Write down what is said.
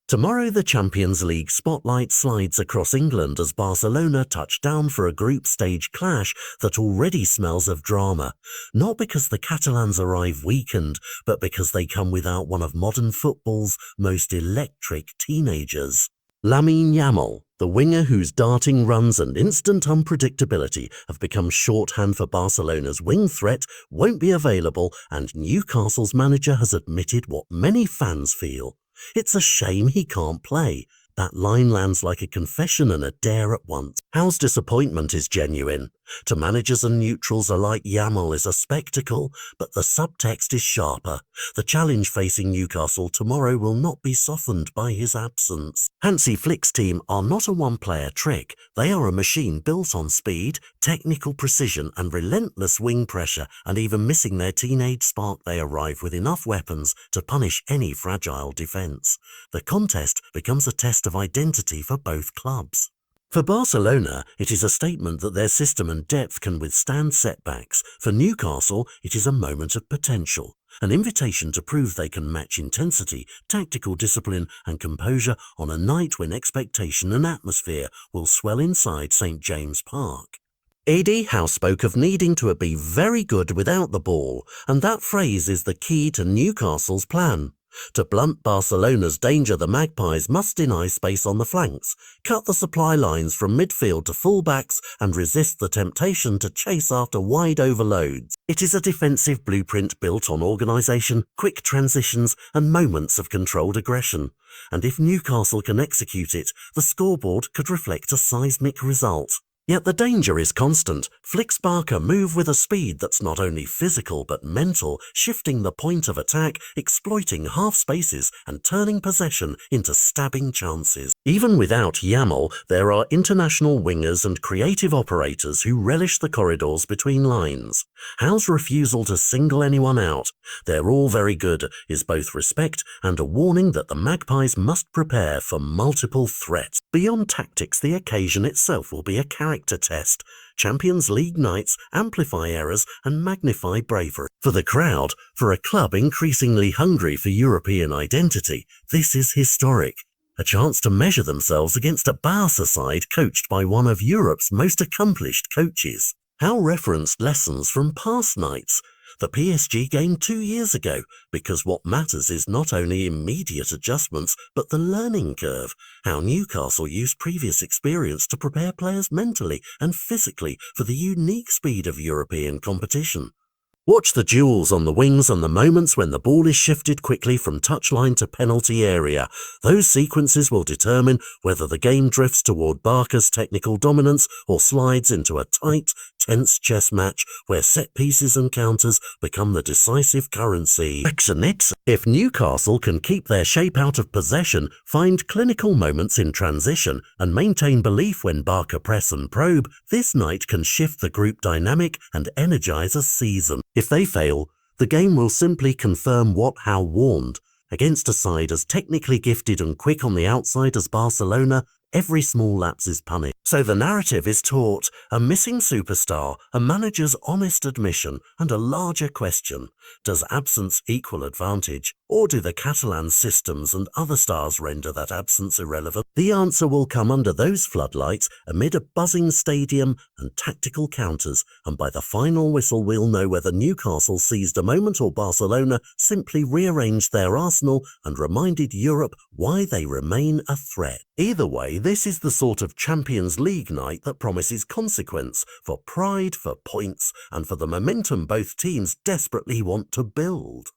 Tomorrow the Champions League spotlight slides across England as Barcelona touch down for a group stage clash that already smells of drama, not because the Catalans arrive weakened, but because they come without one of modern football's most electric teenagers. Lamine Yamal, the winger whose darting runs and instant unpredictability have become shorthand for Barcelona's wing threat, won't be available, and Newcastle's manager has admitted what many fans feel. It's a shame he can't play. That line lands like a confession and a dare at once. Howe's disappointment is genuine. To managers and neutrals alike, Yamal is a spectacle, but the subtext is sharper. The challenge facing Newcastle tomorrow will not be softened by his absence. Hansi Flick's team are not a one-player trick. They are a machine built on speed, technical precision and relentless wing pressure, and even missing their teenage spark, they arrive with enough weapons to punish any fragile defence. The contest becomes a test of identity for both clubs. For Barcelona, it is a statement that their system and depth can withstand setbacks. For Newcastle, it is a moment of potential, an invitation to prove they can match intensity, tactical discipline and composure on a night when expectation and atmosphere will swell inside St James Park. Eddie Howe spoke of needing to be very good without the ball, and that phrase is the key to Newcastle's plan. To blunt Barcelona's danger, the Magpies must deny space on the flanks, cut the supply lines from midfield to fullbacks and resist the temptation to chase after wide overloads. It is a defensive blueprint built on organisation, quick transitions and moments of controlled aggression. And if Newcastle can execute it, the scoreboard could reflect a seismic result. Yet the danger is constant. Flick's Barca move with a speed that's not only physical but mental, shifting the point of attack, exploiting half spaces and turning possession into stabbing chances. Even without Yamal, there are international wingers and creative operators who relish the corridors between lines. Howe's refusal to single anyone out, "They're all very good," is both respect and a warning that the Magpies must prepare for multiple threats. Beyond tactics, the occasion itself will be a character test. Champions League nights amplify errors and magnify bravery. For the crowd, for a club increasingly hungry for European identity, this is historic. A chance to measure themselves against a Barca side coached by one of Europe's most accomplished coaches. Howe referenced lessons from past nights. The PSG game 2 years ago, because what matters is not only immediate adjustments, but the learning curve. How Newcastle used previous experience to prepare players mentally and physically for the unique speed of European competition. Watch the duels on the wings and the moments when the ball is shifted quickly from touchline to penalty area. Those sequences will determine whether the game drifts toward Barca's technical dominance or slides into a tight, tense chess match where set pieces and counters become the decisive currency. If Newcastle can keep their shape out of possession, find clinical moments in transition, and maintain belief when Barca press and probe, this night can shift the group dynamic and energize a season. If they fail, the game will simply confirm what Howe warned. Against a side as technically gifted and quick on the outside as Barcelona, every small lapse is punished. So the narrative is taut, a missing superstar, a manager's honest admission, and a larger question. Does absence equal advantage, or do the Catalan systems and other stars render that absence irrelevant? The answer will come under those floodlights, amid a buzzing stadium and tactical counters, and by the final whistle we'll know whether Newcastle seized a moment or Barcelona simply rearranged their arsenal and reminded Europe why they remain a threat. Either way, this is the sort of Champions League night that promises consequence, for pride, for points, and for the momentum both teams desperately want to build.